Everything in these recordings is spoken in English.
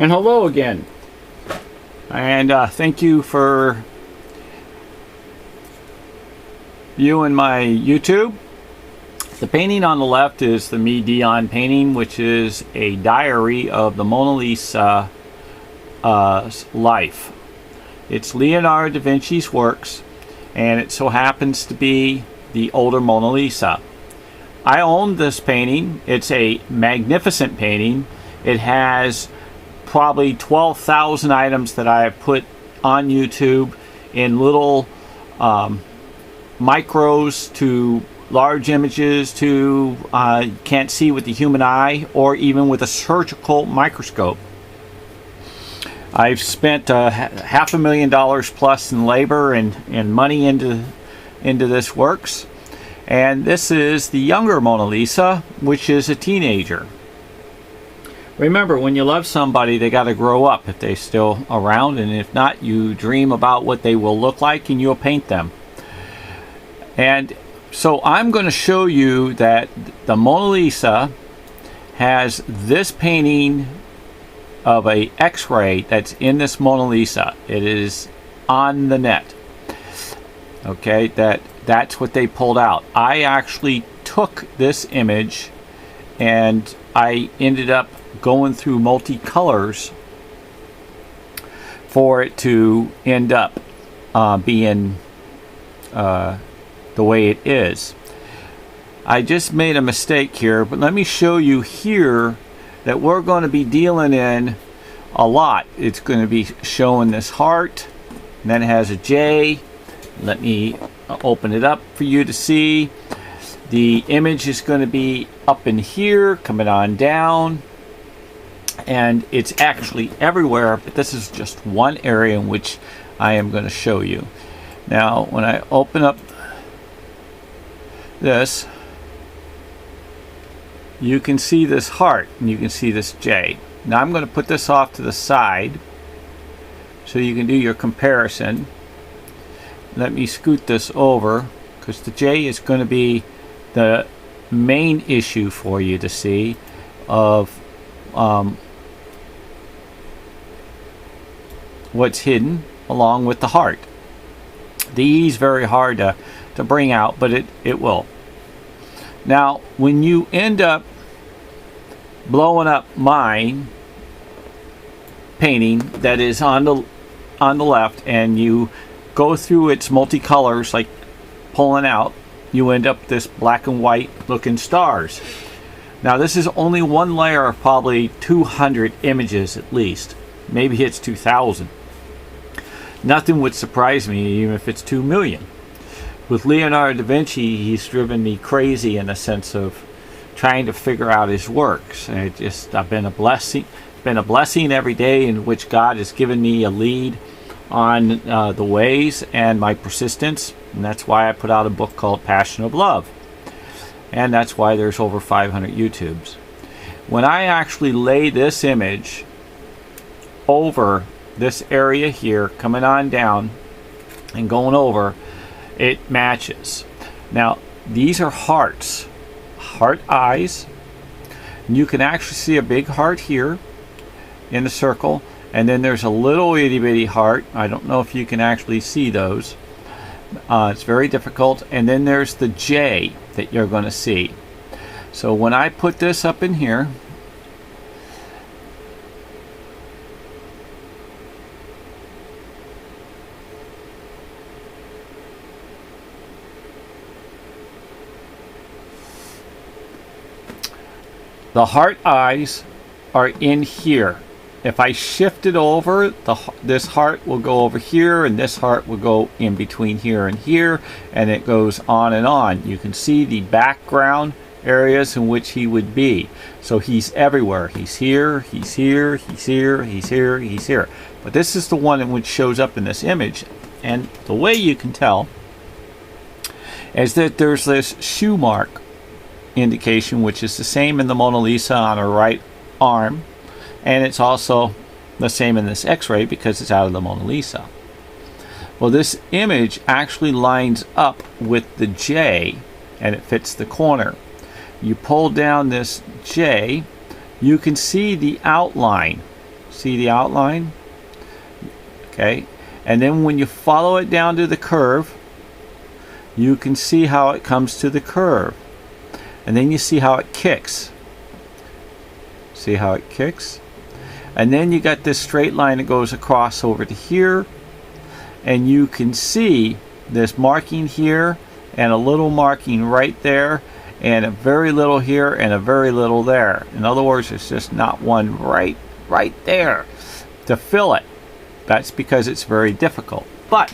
And hello again, and thank you for viewing my YouTube. The painting on the left is the MIDION painting, which is a diary of the Mona Lisa life. It's Leonardo da Vinci's works, and it so happens to be the older Mona Lisa. I own this painting. It's a magnificent painting. It has probably 12,000 items that I have put on YouTube in little micros to large images to can't see with the human eye or even with a surgical microscope. I've spent $500,000 plus in labor and money into this works, and this is the younger Mona Lisa, which is a teenager. Remember, when you love somebody, they got to grow up if they're still around, and if not, you dream about what they will look like and you'll paint them. And so I'm going to show you that the Mona Lisa has this painting of a X-ray that's in this Mona Lisa. It is on the net. Okay, that's what they pulled out. I actually took this image and I ended up going through multicolors for it to end up being the way it is. I just made a mistake here, but let me show you here that we're going to be dealing in a lot. It's going to be showing this heart, and then it has a J. Let me open it up for you to see. The image is going to be up in here, coming on down, and it's actually everywhere, but this is just one area in which I am going to show you. Now, when I open up this, you can see this heart and you can see this J. Now I'm going to put this off to the side so you can do your comparison. Let me scoot this over because the J is going to be the main issue for you to see of what's hidden along with the heart. The E is very hard to bring out, but it will. Now, when you end up blowing up my painting that is on the left, and you go through its multicolors, like pulling out, you end up this black and white looking stars. Now, this is only one layer of probably 200 images at least. Maybe it's 2,000. Nothing would surprise me even if it's 2 million. With Leonardo da Vinci, he's driven me crazy in the sense of trying to figure out his works. And I've been a blessing every day in which God has given me a lead on the ways and my persistence. And that's why I put out a book called Passion of Love. And that's why there's over 500 YouTubes. When I actually lay this image over this area here, coming on down and going over, it matches. Now, these are hearts, heart eyes. And you can actually see a big heart here in the circle, and then there's a little itty bitty heart. I don't know if you can actually see those. It's very difficult. And then there's the J that you're going to see. So when I put this up in here, the heart eyes are in here. If I shift it over, this heart will go over here, and this heart will go in between here and here, and it goes on and on. You can see the background areas in which he would be. So he's everywhere. He's here, he's here, he's here, he's here, he's here. But this is the one in which shows up in this image. And the way you can tell is that there's this shoe mark indication, which is the same in the Mona Lisa on her right arm, and it's also the same in this X-ray because it's out of the Mona Lisa. Well, this image actually lines up with the J, and it fits the corner. You pull down this J, you can see the outline. See the outline? Okay. And then when you follow it down to the curve, you can see how it comes to the curve. And then you see how it kicks. See how it kicks? And then you got this straight line that goes across over to here. And you can see this marking here and a little marking right there, and a very little here and a very little there. In other words, there's just not one right there to fill it. That's because it's very difficult. But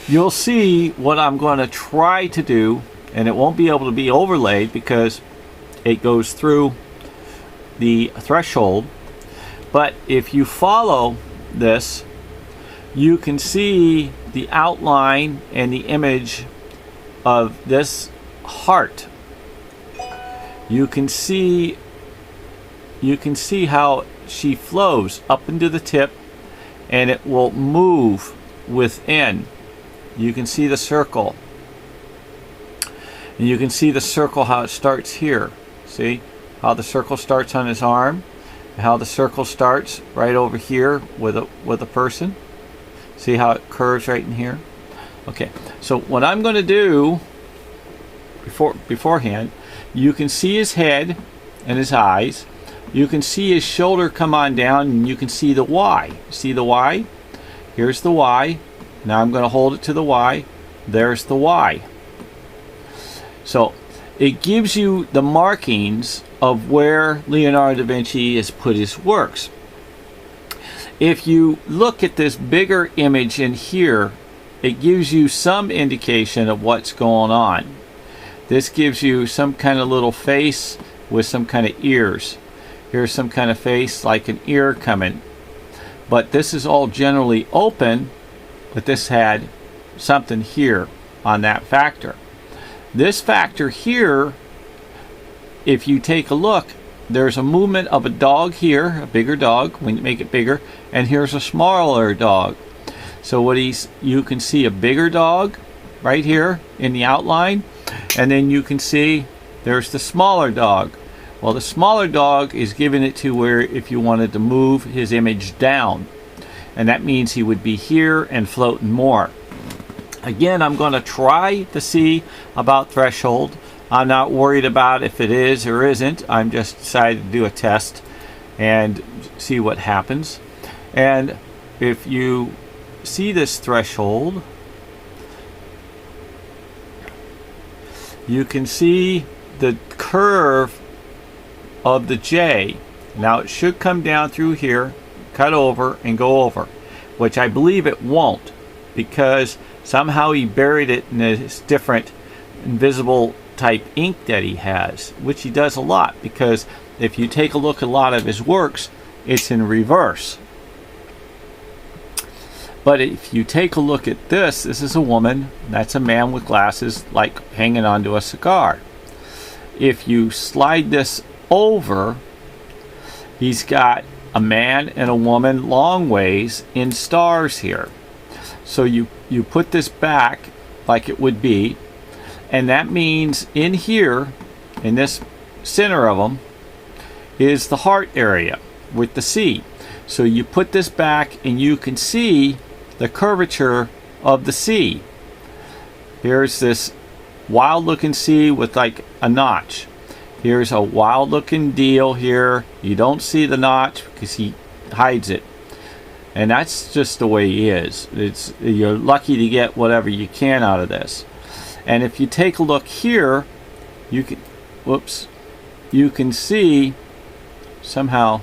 you'll see what I'm going to try to do, and it won't be able to be overlaid because it goes through the threshold. But if you follow this, you can see the outline and the image of this heart. You can see how she flows up into the tip, and it will move within. You can see the circle, and you can see the circle how it starts here. See how the circle starts on his arm, and how the circle starts right over here with a person. See how it curves right in here? Okay, so what I'm going to do beforehand, you can see his head and his eyes. You can see his shoulder come on down, and you can see the Y. See the Y? Here's the Y. Now I'm going to hold it to the Y. There's the Y. So it gives you the markings of where Leonardo da Vinci has put his works. If you look at this bigger image in here, it gives you some indication of what's going on. This gives you some kind of little face with some kind of ears. Here's some kind of face like an ear coming. But this is all generally open, but this had something here on that factor. This factor here, if you take a look, there's a movement of a dog here, a bigger dog, when you make it bigger, and here's a smaller dog. So you can see a bigger dog right here in the outline, and then you can see there's the smaller dog. Well, the smaller dog is giving it to where if you wanted to move his image down, and that means he would be here and floating more. Again, I'm going to try to see about threshold. I'm not worried about if it is or isn't. I'm just decided to do a test and see what happens. And if you see this threshold, you can see the curve of the J. Now it should come down through here, cut over, and go over, which I believe it won't, because somehow he buried it in this different invisible type ink that he has, which he does a lot, because if you take a look at a lot of his works, it's in reverse. But if you take a look at this is a woman, that's a man with glasses, like hanging onto a cigar. If you slide this over, he's got a man and a woman long ways in stars here. So you put this back like it would be, and that means in here, in this center of them, is the heart area with the C. So you put this back and you can see the curvature of the C. Here's this wild looking C with like a notch. Here's a wild looking deal here. You don't see the notch because he hides it. And that's just the way he is. You're lucky to get whatever you can out of this. And if you take a look here, you can, you can see somehow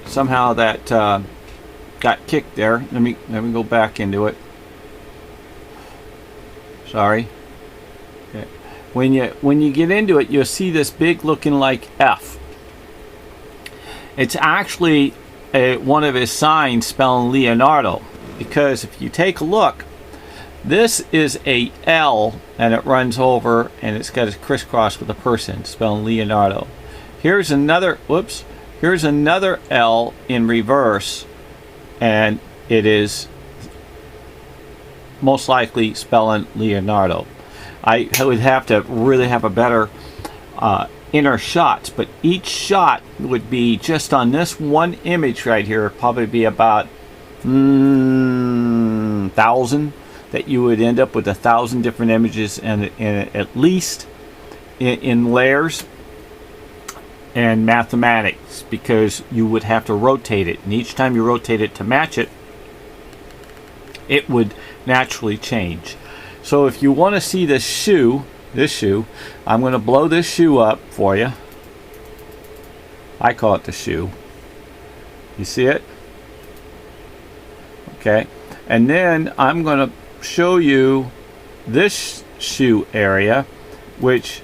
somehow that got kicked there. Let me go back into it. Sorry. Okay. When you get into it, you'll see this big looking like F. It's actually one of his signs spelling Leonardo, because if you take a look, this is a L and it runs over and it's got a crisscross with a person spelling Leonardo. Here's another, here's another L in reverse, and it is most likely spelling Leonardo. I would have to really have a better inner shots, but each shot would be just on this one image right here, probably be about 1,000, that you would end up with 1,000 different images, and at least in layers and mathematics, because you would have to rotate it, and each time you rotate it to match it, it would naturally change. So if you want to see this shoe, I'm going to blow this shoe up for you. I call it the shoe. You see it? Okay. And then I'm going to show you this shoe area, which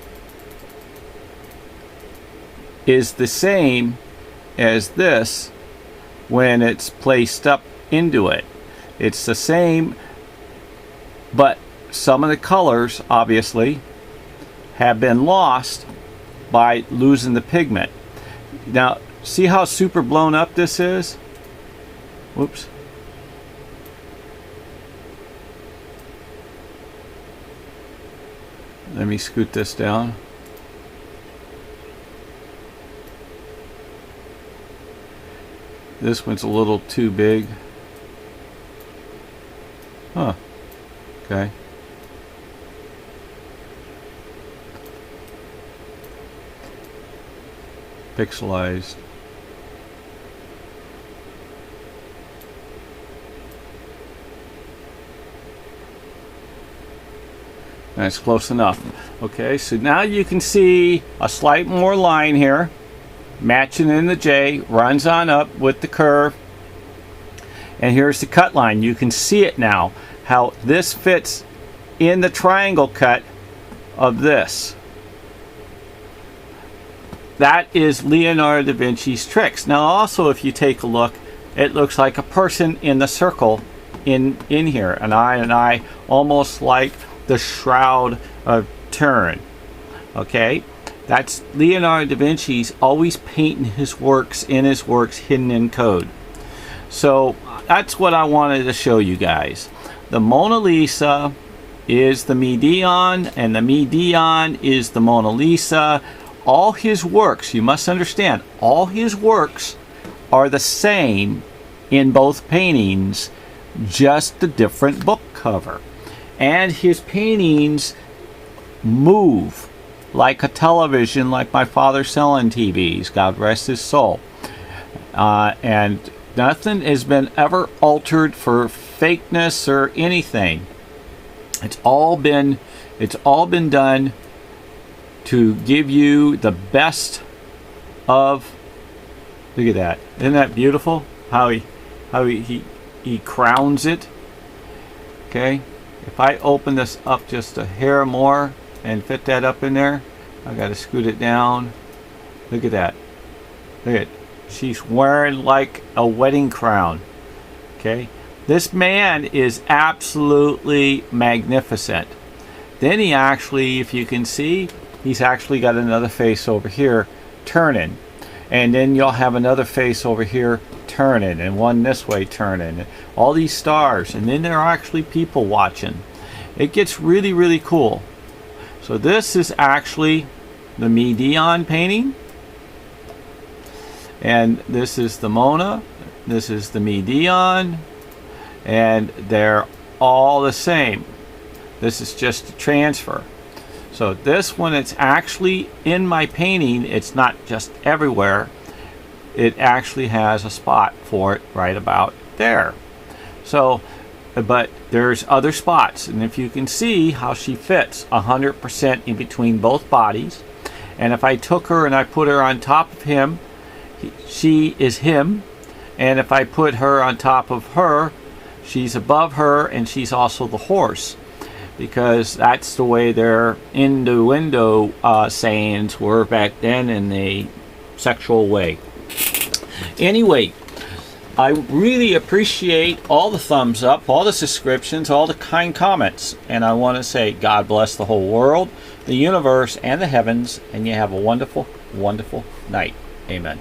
is the same as this when it's placed up into it. It's the same, but some of the colors obviously have been lost by losing the pigment. Now, see how super blown up this is? Whoops. Let me scoot this down. This one's a little too big. Huh. Okay. Pixelized. That's close enough. Okay, so now you can see a slight more line here, matching in the J, runs on up with the curve, and here's the cut line. You can see it now, how this fits in the triangle cut of this. That is Leonardo da Vinci's tricks. Now also, if you take a look, it looks like a person in the circle in here, an eye, almost like the Shroud of Turin. Okay, that's Leonardo da Vinci's always painting his works hidden in code. So that's what I wanted to show you guys. The Mona Lisa is the Midion, and the Midion is the Mona Lisa. All his works, you must understand, all his works are the same in both paintings, just a different book cover. And his paintings move like a television, like my father selling TVs, God rest his soul. And nothing has been ever altered for fakeness or anything. It's all been done to give you the best of. Look at that! Isn't that beautiful? How he crowns it. Okay, if I open this up just a hair more and fit that up in there, I got to scoot it down. Look at that! Look at it. She's wearing like a wedding crown. Okay, this man is absolutely magnificent. Then he actually, if you can see, he's actually got another face over here turning, and then you'll have another face over here turning, and one this way turning, all these stars, and then there are actually people watching. It gets really, really cool. So this is actually the Midion painting, and this is the Mona, this is the Midion, and they're all the same. This is just a transfer. So this one, it's actually in my painting, it's not just everywhere, it actually has a spot for it right about there. So, but there's other spots, and if you can see how she fits 100% in between both bodies, and if I took her and I put her on top of him, she is him, and if I put her on top of her, she's above her, and she's also the horse, because that's the way their innuendo sayings were back then in the sexual way. Anyway, I really appreciate all the thumbs up, all the subscriptions, all the kind comments, and I want to say God bless the whole world, the universe, and the heavens, and you have a wonderful, wonderful night. Amen.